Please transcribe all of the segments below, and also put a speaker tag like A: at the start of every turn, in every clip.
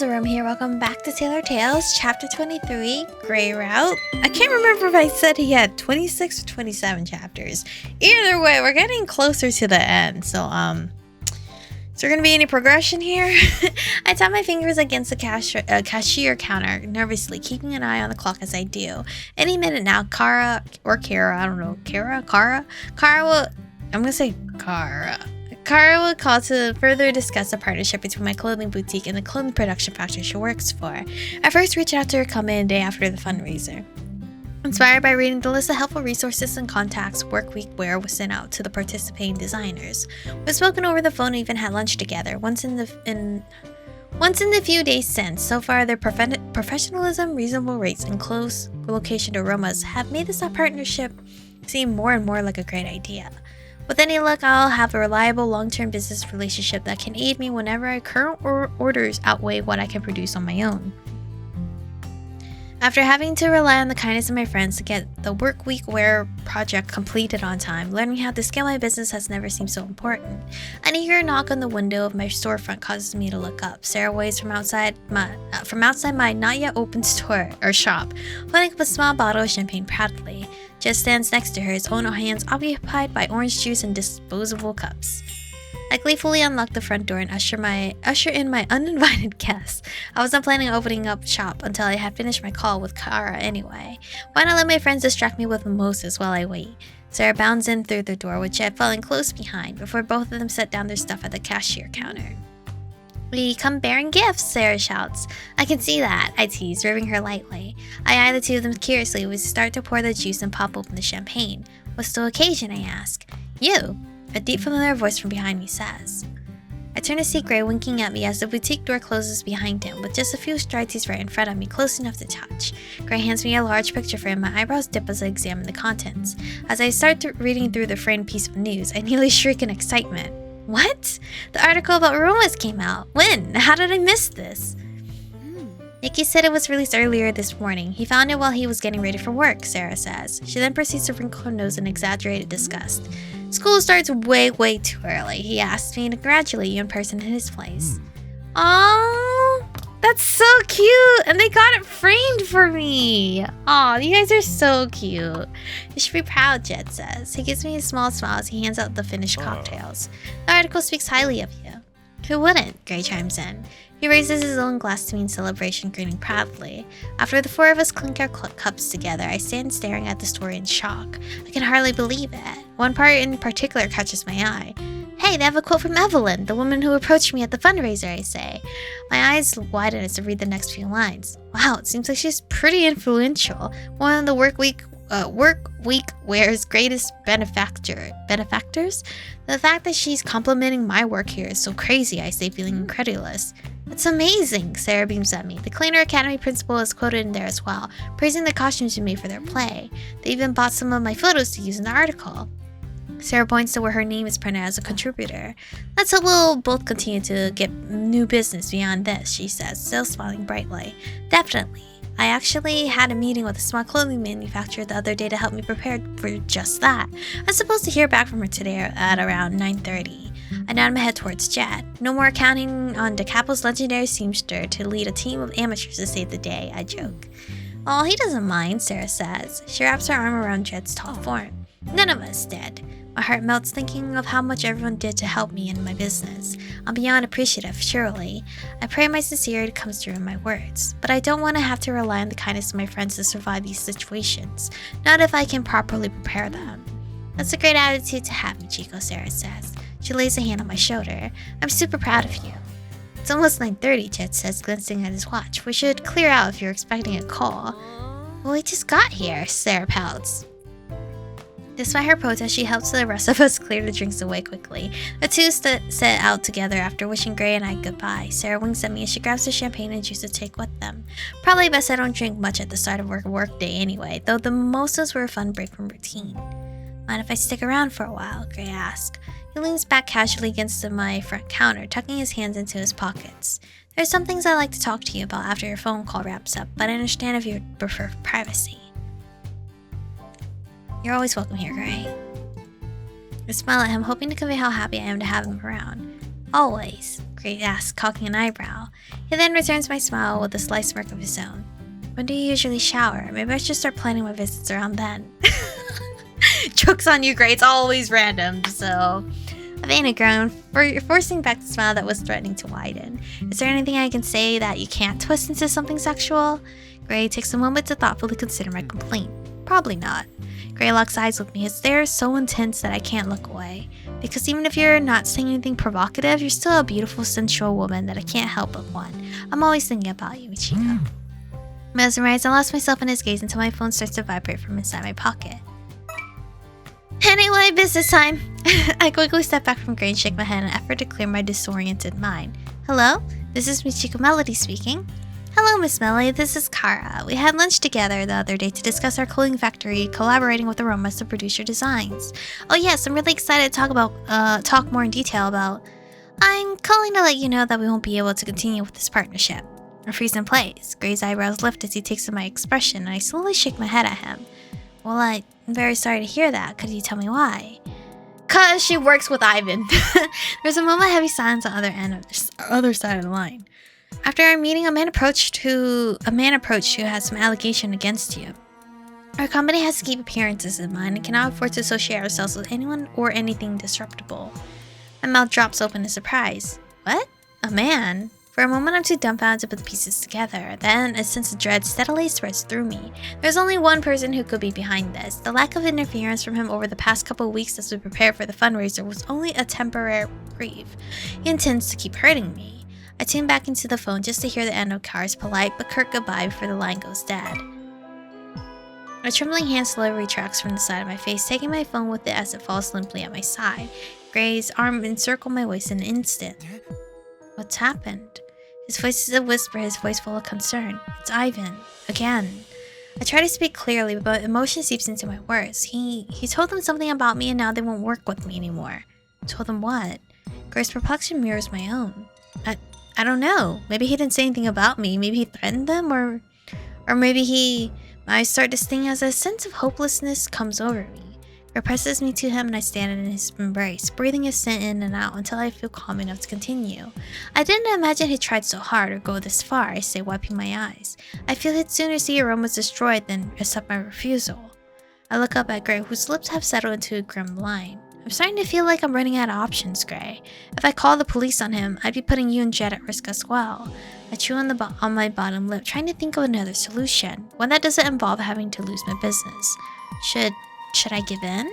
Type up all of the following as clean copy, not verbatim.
A: Aromie here. Welcome back to Tailor Tales, Chapter 23, Grey Route. I can't remember if I said he had 26 or 27 chapters. Either way, we're getting closer to the end. So, is there going to be any progression here? I tap my fingers against the cashier counter, nervously, keeping an eye on the clock as I do. Any minute now, Kara will, Kara will call to further discuss a partnership between my clothing boutique and the clothing production factory she works for. I first reached out to her coming a day after the fundraiser. Inspired by reading the list of helpful resources and contacts work week wear was sent out to the participating designers. We've spoken over the phone and even had lunch together once in the few days since. So far, their professionalism, reasonable rates, and close location to Roma's have made this partnership seem more and more like a great idea. With any luck, I'll have a reliable long-term business relationship that can aid me whenever our current orders outweigh what I can produce on my own. After having to rely on the kindness of my friends to get the work week wear project completed on time, learning how to scale my business has never seemed so important. An eager knock on the window of my storefront causes me to look up. Sarah waves from outside my not yet open store or shop, holding up a small bottle of champagne proudly. Jed stands next to her, his own hands occupied by orange juice and disposable cups. I gleefully unlock the front door and usher in my uninvited guests. I wasn't planning on opening up shop until I had finished my call with Kara anyway. Why not let my friends distract me with mimosas while I wait? Sarah bounds in through the door with Jed following close behind before both of them set down their stuff at the cashier counter. "We come bearing gifts," Sarah shouts. "I can see that," I tease, rubbing her lightly. I eye the two of them curiously as we start to pour the juice and pop open the champagne. "What's the occasion?" I ask. "You," a deep familiar voice from behind me says. I turn to see Gray winking at me as the boutique door closes behind him, with just a few strides he's right in front of me, close enough to touch. Gray hands me a large picture frame, my eyebrows dip as I examine the contents. As I start reading through the framed piece of news, I nearly shriek in excitement. "What? The article about Roma's came out. When? How did I miss this?" "Nikki said it was released earlier this morning. He found it while he was getting ready for work," Sarah says. She then proceeds to wrinkle her nose in exaggerated disgust. "School starts way too early. He asked me to congratulate you in person in his place." "Aww, that's so cute! And they got it framed for me! Aw, you guys are so cute." "You should be proud," Jed says. He gives me a small smile as he hands out the finished cocktails. "The article speaks highly of you." "Who wouldn't?" Gray chimes in. He raises his own glass to me in celebration, grinning proudly. After the four of us clink our cups together, I stand staring at the story in shock. I can hardly believe it. One part in particular catches my eye. "Hey, they have a quote from Evelyn, the woman who approached me at the fundraiser," I say. My eyes widen as I read the next few lines. Wow, it seems like she's pretty influential. One of the work week wear's greatest benefactors? The fact that she's complimenting my work here is so crazy, I say, feeling incredulous. "That's amazing," Sarah beams at me. The Cleaner Academy principal is quoted in there as well, praising the costumes we made for their play. They even bought some of my photos to use in the article. Sarah points to where her name is printed as a contributor. "Let's hope we'll both continue to get new business beyond this," she says, still smiling brightly. "Definitely. I actually had a meeting with a small clothing manufacturer the other day to help me prepare for just that. I'm supposed to hear back from her today at around 9:30. I nod my head towards Jed. "No more counting on DeCapo's legendary seamster to lead a team of amateurs to save the day," I joke. "Oh, he doesn't mind," Sarah says. She wraps her arm around Jed's tall form. "None of us did." My heart melts thinking of how much everyone did to help me in my business. I'm beyond appreciative, surely. I pray my sincerity comes through in my words. But I don't want to have to rely on the kindness of my friends to survive these situations. Not if I can properly prepare them. "That's a great attitude to have, Michiko," Sarah says. She lays a hand on my shoulder. "I'm super proud of you." "It's almost 9:30, Jed says, glancing at his watch. "We should clear out if you're expecting a call." "Well, we just got here," Sarah pouts. Despite her protest, she helps the rest of us clear the drinks away quickly. The two set out together after wishing Gray and I goodbye. Sarah winks at me as she grabs the champagne and juice to take with them. Probably best I don't drink much at the start of work day anyway, though the mimosas were a fun break from routine. "Mind if I stick around for a while?" Gray asks. He leans back casually against my front counter, tucking his hands into his pockets. "There's some things I'd like to talk to you about after your phone call wraps up, but I understand if you prefer privacy." "You're always welcome here, Gray." I smile at him, hoping to convey how happy I am to have him around. "Always?" Gray asks, cocking an eyebrow. He He then returns my smile with a sly smirk of his own. When do you usually shower? Maybe I should start planning my visits around then. Joke's on you, Gray. It's always random, so... I fainted groan, forcing back the smile that was threatening to widen. Is there anything I can say that you can't twist into something sexual? Gray takes a moment to thoughtfully consider my complaint. Probably not. Gray locks eyes with me. His stare is so intense that I can't look away. Because even if you're not saying anything provocative, you're still a beautiful, sensual woman that I can't help but want. I'm always thinking about you, Ichiko. Mesmerized, I lost myself in his gaze until my phone starts to vibrate from inside my pocket. Anyway, business time. I quickly step back from Gray and shake my head in an effort to clear my disoriented mind. Hello? This is Michiko Melody speaking. Hello, Miss Melody. This is Kara. We had lunch together the other day to discuss our clothing factory, collaborating with Aromie to produce your designs. Oh yes, I'm really excited to talk more in detail about... I'm calling to let you know that we won't be able to continue with this partnership. A freeze in place. Gray's eyebrows lift as he takes in my expression, and I slowly shake my head at him. Well, I'm very sorry to hear that. Could you tell me why? 'Cause she works with Ivan. There's a moment of heavy silence on the other side of the line. After our meeting, a man approached who has some allegation against you. Our company has to keep appearances in mind and cannot afford to associate ourselves with anyone or anything disreputable. My mouth drops open in surprise. What? A man? For a moment, I'm too dumbfounded to put the pieces together. Then, a sense of dread steadily spreads through me. There's only one person who could be behind this. The lack of interference from him over the past couple of weeks as we prepared for the fundraiser was only a temporary reprieve. He intends to keep hurting me. I tune back into the phone just to hear the end of Kara's polite but curt goodbye before the line goes dead. A trembling hand slowly retracts from the side of my face, taking my phone with it as it falls limply at my side. Gray's arm encircled my waist in an instant. What's happened? His voice is a whisper, his voice full of concern. It's Ivan. Again. I try to speak clearly, but emotion seeps into my words. He told them something about me and now they won't work with me anymore. Told them what? Gray's perplexity mirrors my own. I don't know. Maybe he didn't say anything about me. Maybe he threatened them, or maybe I start to sting as a sense of hopelessness comes over me. Gray presses me to him and I stand in his embrace, breathing his scent in and out until I feel calm enough to continue. I didn't imagine he tried so hard or go this far, I say, wiping my eyes. I feel he'd sooner see Aroma's destroyed than accept my refusal. I look up at Gray, whose lips have settled into a grim line. I'm starting to feel like I'm running out of options, Gray. If I call the police on him, I'd be putting you and Jet at risk as well. I chew on my bottom lip, trying to think of another solution, one that doesn't involve having to lose my business. Should I give in?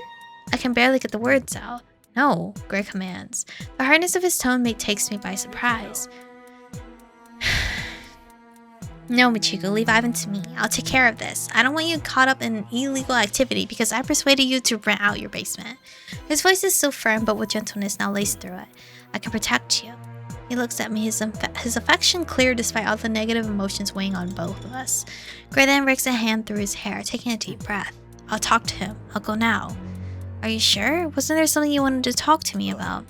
A: I can barely get the words out. No, Gray commands. The hardness of his tone takes me by surprise. No, Michiko, leave Ivan to me. I'll take care of this. I don't want you caught up in illegal activity because I persuaded you to rent out your basement. His voice is so firm but with gentleness now laced through it. I can protect you. He looks at me, his affection clear despite all the negative emotions weighing on both of us. Gray then rakes a hand through his hair, taking a deep breath. I'll talk to him. I'll go now. Are you sure? Wasn't there something you wanted to talk to me about?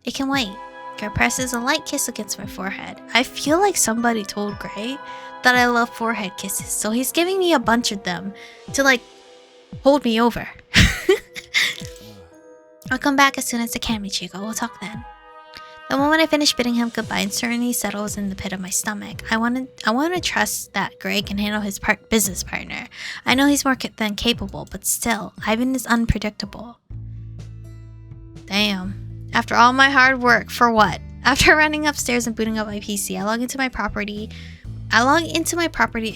A: It can wait. Gray presses a light kiss against my forehead. I feel like somebody told Gray that I love forehead kisses, so he's giving me a bunch of them to hold me over. I'll come back as soon as I can, Michiko. We'll talk then. The moment I finish bidding him goodbye, uncertainty settles in the pit of my stomach. I want to trust that Gray can handle his business partner. I know he's more than capable, but still, Ivan is unpredictable. Damn. After all my hard work, for what? After running upstairs and booting up my PC, I log into my property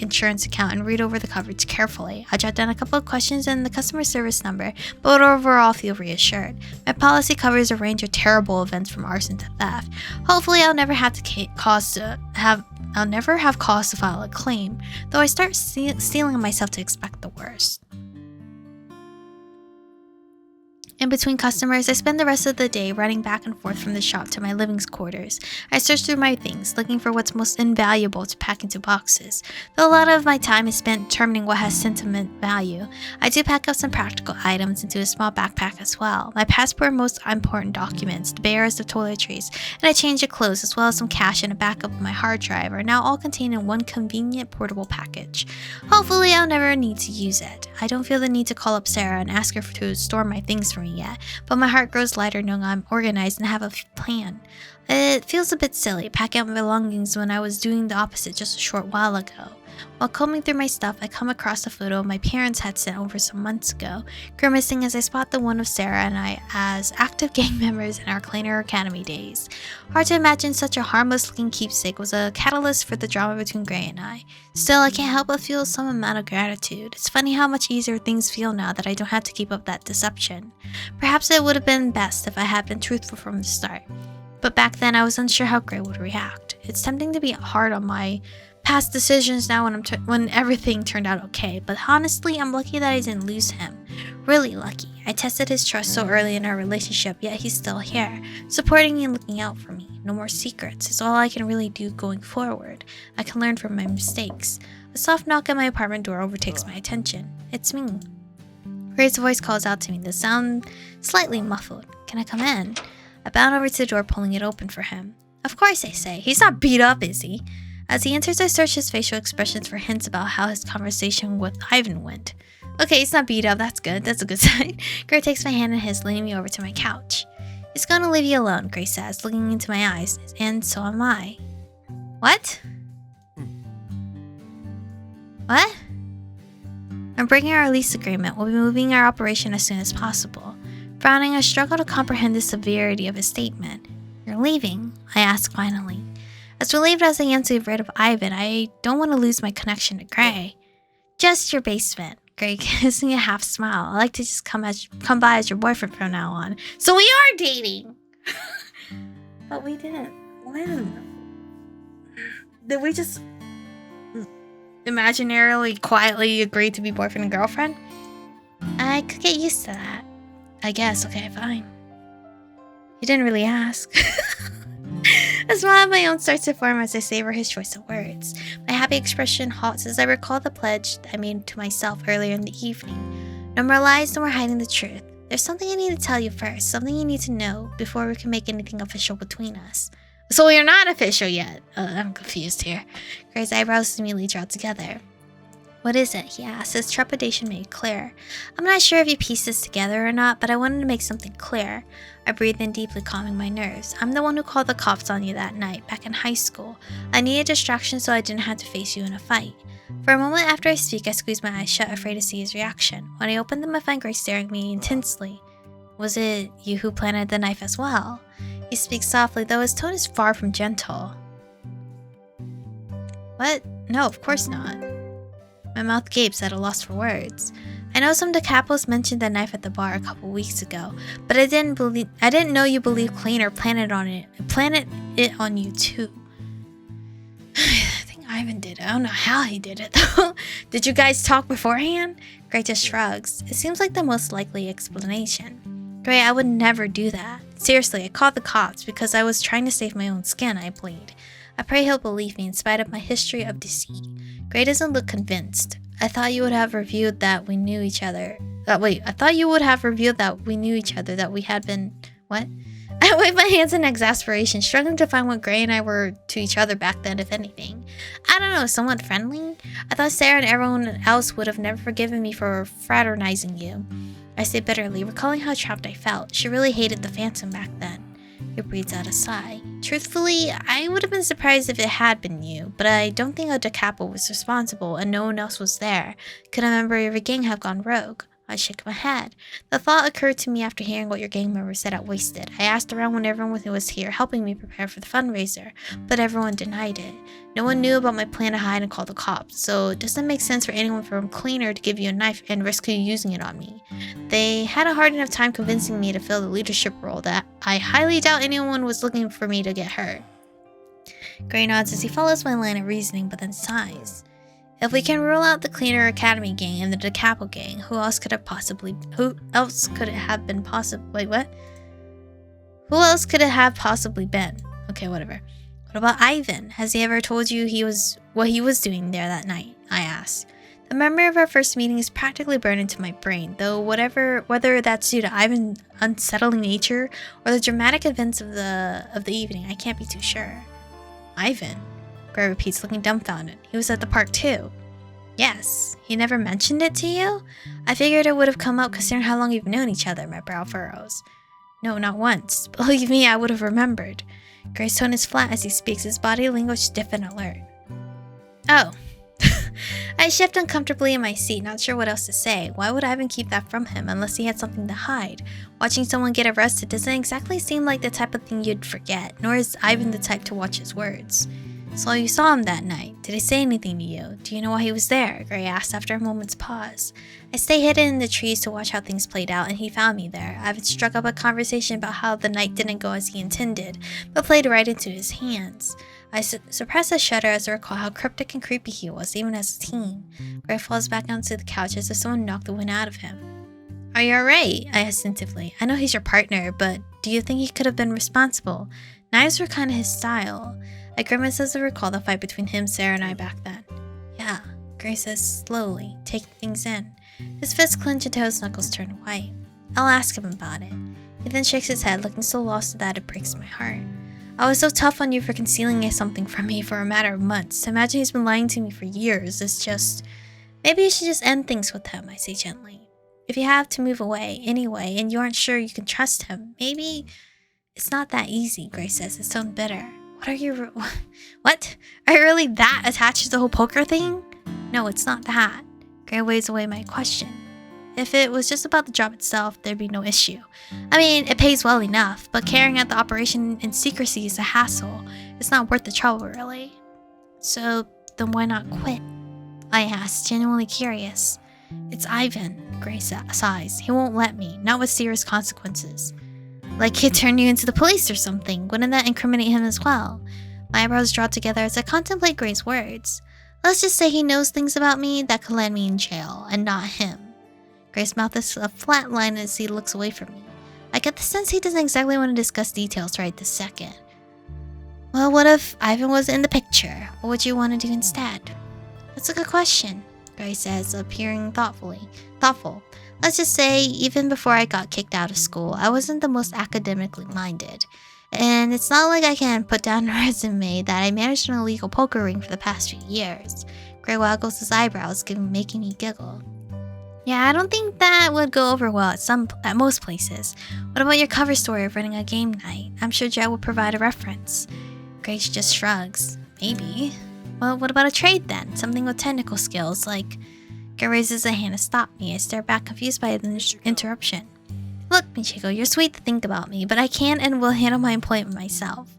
A: insurance account and read over the coverage carefully. I jot down a couple of questions and the customer service number, but overall feel reassured. My policy covers a range of terrible events from arson to theft. Hopefully I'll never have cause to file a claim, though I start steeling myself to expect the worst. In between customers, I spend the rest of the day running back and forth from the shop to my living quarters. I search through my things, looking for what's most invaluable to pack into boxes. Though a lot of my time is spent determining what has sentiment value, I do pack up some practical items into a small backpack as well. My passport and most important documents, the bearers of toiletries, and a change of clothes, as well as some cash and a backup of my hard drive are now all contained in one convenient portable package. Hopefully I'll never need to use it. I don't feel the need to call up Sarah and ask her to store my things for me yet, but my heart grows lighter knowing I'm organized and have a plan. It feels a bit silly packing up my belongings when I was doing the opposite just a short while ago. While combing through my stuff, I come across a photo my parents had sent over some months ago, grimacing as I spot the one of Sarah and I as active gang members in our Cleaner Academy days. Hard to imagine such a harmless-looking keepsake was a catalyst for the drama between Gray and I. Still, I can't help but feel some amount of gratitude. It's funny how much easier things feel now that I don't have to keep up that deception. Perhaps it would have been best if I had been truthful from the start. But back then, I was unsure how Gray would react. It's tempting to be hard on my past decisions now when everything turned out okay, but honestly, I'm lucky that I didn't lose him. Really lucky. I tested his trust so early in our relationship, yet he's still here, supporting me and looking out for me. No more secrets. It's all I can really do going forward. I can learn from my mistakes. A soft knock at my apartment door overtakes my attention. It's me. Gray's voice calls out to me, the sound slightly muffled. Can I come in? I bound over to the door, pulling it open for him. Of course, I say. He's not beat up, is he? As he enters, I search his facial expressions for hints about how his conversation with Ivan went. Okay, he's not beat up. That's good. That's a good sign. Gray takes my hand in his, leading me over to my couch. He's gonna leave you alone, Gray says, looking into my eyes, and so am I. What? What? I'm breaking our lease agreement. We'll be moving our operation as soon as possible. Frowning, I struggle to comprehend the severity of his statement. You're leaving? I ask finally. As relieved as I am to get rid of Ivan, I don't want to lose my connection to Gray. Just your basement. Gray gives me a half smile. I like to just come by as your boyfriend from now on. So we are dating! But we didn't. When? Did we just imaginarily, quietly agree to be boyfriend and girlfriend? I could get used to that. I guess. Okay, fine. You didn't really ask. A smile of my own starts to form as I savor his choice of words. My happy expression halts as I recall the pledge I made to myself earlier in the evening. No more lies, no more hiding the truth. There's something I need to tell you first, something you need to know before we can make anything official between us. So you're not official yet? I'm confused here. Gray's eyebrows immediately draw together. What is it? He asked, his trepidation made clear. I'm not sure if you pieced this together or not, but I wanted to make something clear. I breathed in deeply, calming my nerves. I'm the one who called the cops on you that night, back in high school. I needed distraction so I didn't have to face you in a fight. For a moment after I speak, I squeeze my eyes shut, afraid to see his reaction. When I opened them, I find Gray staring at me intensely. Was it you who planted the knife as well? He speaks softly, though his tone is far from gentle. What? No, of course not. My mouth gapes at a loss for words. I know some DeCapos mentioned the knife at the bar a couple weeks ago, but I didn't know you believed Cleaner planted it on you too. I think Ivan did it. I don't know how he did it though. Did you guys talk beforehand? Gray just shrugs. It seems like the most likely explanation. Gray, I would never do that. Seriously, I called the cops because I was trying to save my own skin, I plead. I pray he'll believe me in spite of my history of deceit. Gray doesn't look convinced. I thought you would have revealed that we knew each other. That we had been... What? I wave my hands in exasperation, struggling to find what Gray and I were to each other back then, if anything. I don't know, somewhat friendly? I thought Sarah and everyone else would have never forgiven me for fraternizing you. I say bitterly, recalling how trapped I felt. She really hated the Phantom back then. He breathes out a sigh. Truthfully, I would have been surprised if it had been you, but I don't think a DeCapo was responsible and no one else was there. Could a member of your gang have gone rogue? I shake my head. The thought occurred to me after hearing what your gang members said at Wasted. I asked around when everyone was here helping me prepare for the fundraiser, but everyone denied it. No one knew about my plan to hide and call the cops, so it doesn't make sense for anyone from Cleaner to give you a knife and risk you using it on me. They had a hard enough time convincing me to fill the leadership role that I highly doubt anyone was looking for me to get hurt. Gray nods as he follows my line of reasoning, but then sighs. If we can rule out the Cleaner Academy gang and the DeCapo gang, who else could it have possibly been? Okay, whatever. What about Ivan? Has he ever told you what he was doing there that night? I asked. The memory of our first meeting is practically burned into my brain, though whether that's due to Ivan's unsettling nature or the dramatic events of the evening, I can't be too sure. Ivan? Gray repeats, looking dumbfounded. He was at the park too. Yes. He never mentioned it to you? I figured it would have come up considering how long you've known each other, my brow furrows. No, not once. Believe me, I would have remembered. Gray's tone is flat as he speaks, his body language stiff and alert. Oh. I shift uncomfortably in my seat, not sure what else to say. Why would Ivan keep that from him unless he had something to hide? Watching someone get arrested doesn't exactly seem like the type of thing you'd forget, nor is Ivan the type to watch his words. So you saw him that night. Did he say anything to you? Do you know why he was there? Gray asked after a moment's pause. I stay hidden in the trees to watch how things played out, and he found me there. Ivan struck up a conversation about how the night didn't go as he intended, but played right into his hands. I suppress a shudder as I recall how cryptic and creepy he was, even as a teen. Gray falls back onto the couch as if someone knocked the wind out of him. Are you alright? I asked tentatively. I know he's your partner, but do you think he could have been responsible? Knives were kind of his style. I grimace as I recall the fight between him, Sarah, and I back then. Yeah, Gray says slowly, taking things in. His fists clench until his knuckles turn white. I'll ask him about it. He then shakes his head, looking so lost that it breaks my heart. I was so tough on you for concealing something from me for a matter of months. Imagine he's been lying to me for years. It's just... Maybe you should just end things with him, I say gently. If you have to move away anyway, and you aren't sure you can trust him, maybe... It's not that easy, Gray says, his tone bitter. What? Are you really that attached to the whole poker thing? No, it's not that. Gray waves away my question. If it was just about the job itself, there'd be no issue. I mean, it pays well enough, but carrying out the operation in secrecy is a hassle. It's not worth the trouble, really. So, then why not quit? I asked, genuinely curious. It's Ivan, Gray sighs. He won't let me, not with serious consequences. Like he'd turn you into the police or something. Wouldn't that incriminate him as well? My eyebrows draw together as I contemplate Gray's words. Let's just say he knows things about me that could land me in jail, and not him. Gray's mouth is a flat line as he looks away from me. I get the sense he doesn't exactly want to discuss details right this second. Well, what if Ivan was in the picture? What would you want to do instead? That's a good question, Gray says, appearing thoughtful. Let's just say, even before I got kicked out of school, I wasn't the most academically minded. And it's not like I can put down a resume that I managed an illegal poker ring for the past few years. Gray waggles his eyebrows, making me giggle. Yeah, I don't think that would go over well at most places. What about your cover story of running a game night? I'm sure Jet would provide a reference. Gray just shrugs. Maybe. Well, what about a trade then? Something with technical skills, like... Gray raises a hand to stop me. I stare back, confused by the interruption. Look, Michiko, you're sweet to think about me, but I can and will handle my employment myself.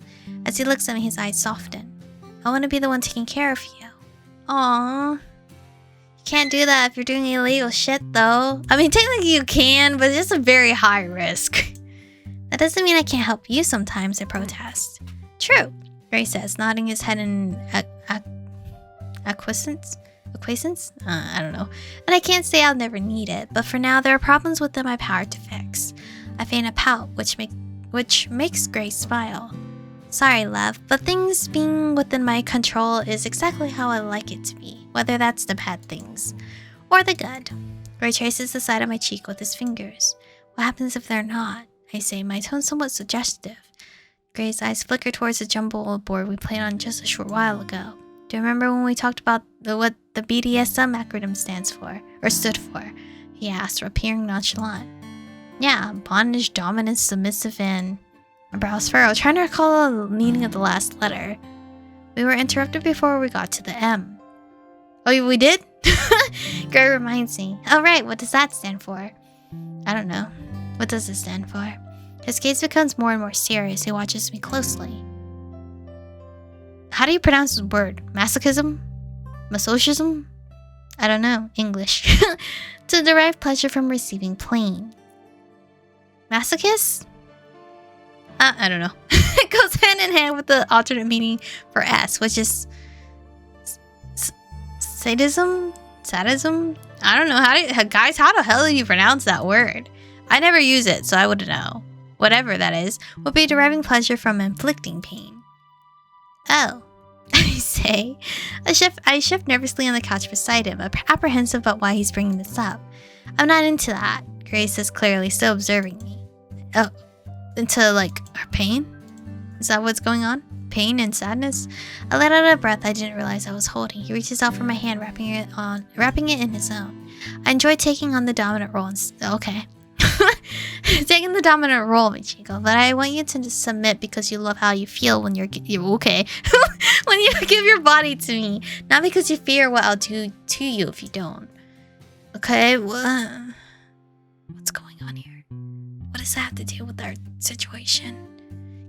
A: As he looks at me, his eyes soften. I want to be the one taking care of you. Aww. You can't do that if you're doing illegal shit, though. I mean, technically you can, but it's just a very high risk. That doesn't mean I can't help you sometimes, I protest. True, Gray says, nodding his head in acquiescence? I don't know. And I can't say I'll never need it, but for now there are problems within my power to fix. I feign a pout, which makes Gray smile. Sorry, love, but things being within my control is exactly how I like it to be, whether that's the bad things or the good. Gray traces the side of my cheek with his fingers. What happens if they're not? I say, my tone somewhat suggestive. Gray's eyes flicker towards the jumble board we played on just a short while ago. Do you remember when we talked about what the BDSM acronym stood for? He asked, appearing nonchalant. Yeah, bondage, dominance, submissive, and... My brows furrow, trying to recall the meaning of the last letter. We were interrupted before we got to the M. Oh, we did? Gray reminds me. Oh, right, what does that stand for? I don't know. What does it stand for? His gaze becomes more and more serious. He watches me closely. How do you pronounce this word? Masochism? Masochism? I don't know. English. To derive pleasure from receiving pain. Masochist? I don't know. It goes hand in hand with the alternate meaning for S, which is sadism? Sadism? I don't know. Guys, how the hell do you pronounce that word? I never use it, so I wouldn't know. Whatever that is, would be deriving pleasure from inflicting pain. Oh, I say. I shift nervously on the couch beside him, apprehensive about why he's bringing this up. I'm not into that, Grace says clearly, still observing me. Oh, into, like, our pain? Is that what's going on? pain and sadness. I let out a breath I didn't realize I was holding. He reaches out for my hand, wrapping it in his own. I enjoy taking on the dominant role. Okay. Taking the dominant role, Michiko, but I want you to submit because you love how you feel when you're okay. When you give your body to me, not because you fear what I'll do to you if you don't. Okay, what's going on here? What does that have to do with our situation?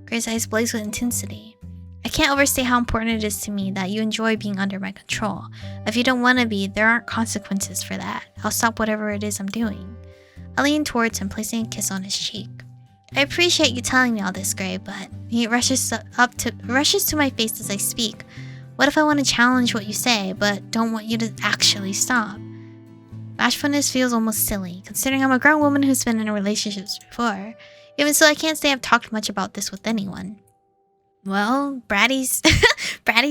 A: Gray's eyes blaze with intensity. I can't overstate how important it is to me that you enjoy being under my control. If you don't want to be, there aren't consequences for that. I'll stop whatever it is I'm doing. I lean towards him, placing a kiss on his cheek. I appreciate you telling me all this, Gray, but he rushes to my face as I speak. What if I want to challenge what you say, but don't want you to actually stop? Bashfulness feels almost silly, considering I'm a grown woman who's been in relationships before. Even so, I can't say I've talked much about this with anyone. Well, bratty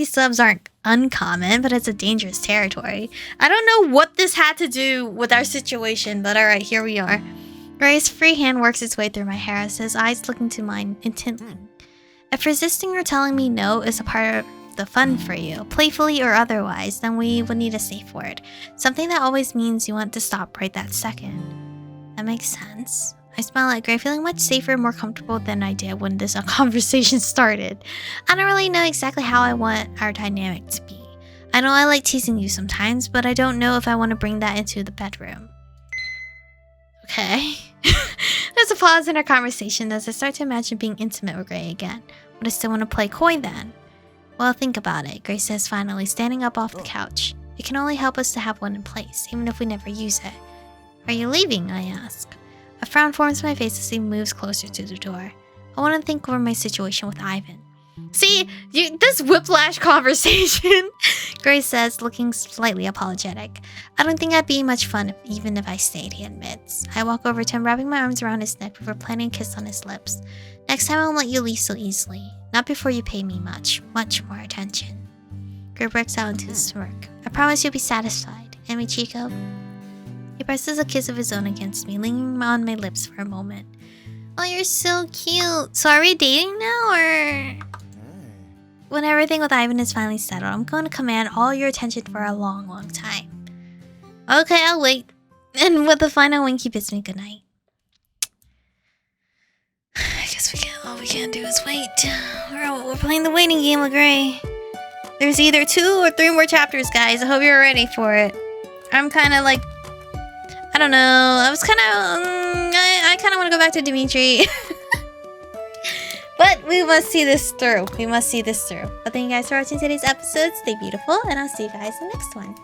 A: subs aren't uncommon, but it's a dangerous territory. I don't know what this had to do with our situation, but alright, here we are. Gray's free hand works its way through my hair as his eyes look into mine intently. If resisting or telling me no is a part of the fun for you, playfully or otherwise, then we would need a safe word. Something that always means you want to stop right that second. That makes sense. I smile at Gray, feeling much safer and more comfortable than I did when this conversation started. I don't really know exactly how I want our dynamic to be. I know I like teasing you sometimes, but I don't know if I want to bring that into the bedroom. Okay. There's a pause in our conversation as I start to imagine being intimate with Gray again. Would I still want to play coy then? Well, think about it, Gray says finally, standing up off the couch. It can only help us to have one in place, even if we never use it. Are you leaving? I ask. A frown forms my face as he moves closer to the door. I want to think over my situation with Ivan. See, this whiplash conversation, Gray says, looking slightly apologetic. I don't think I'd be much fun even if I stayed, he admits. I walk over to him, wrapping my arms around his neck before planting a kiss on his lips. Next time I won't let you leave so easily. Not before you pay me much more attention. Gray breaks out into a smirk. I promise you'll be satisfied. And Michiko? He presses a kiss of his own against me, lingering on my lips for a moment. Oh, you're so cute. So are we dating now, or...? When everything with Ivan is finally settled, I'm going to command all your attention for a long, long time. Okay, I'll wait. And with a final wink, he bids me goodnight. I guess all we can do is wait. We're playing the waiting game with Gray. There's either 2 or 3 more chapters, guys. I hope you're ready for it. I'm kind of like... I don't know. I was kind of... I kind of want to go back to Dimitri. But we must see this through. But thank you guys for watching today's episode. Stay beautiful, and I'll see you guys in the next one.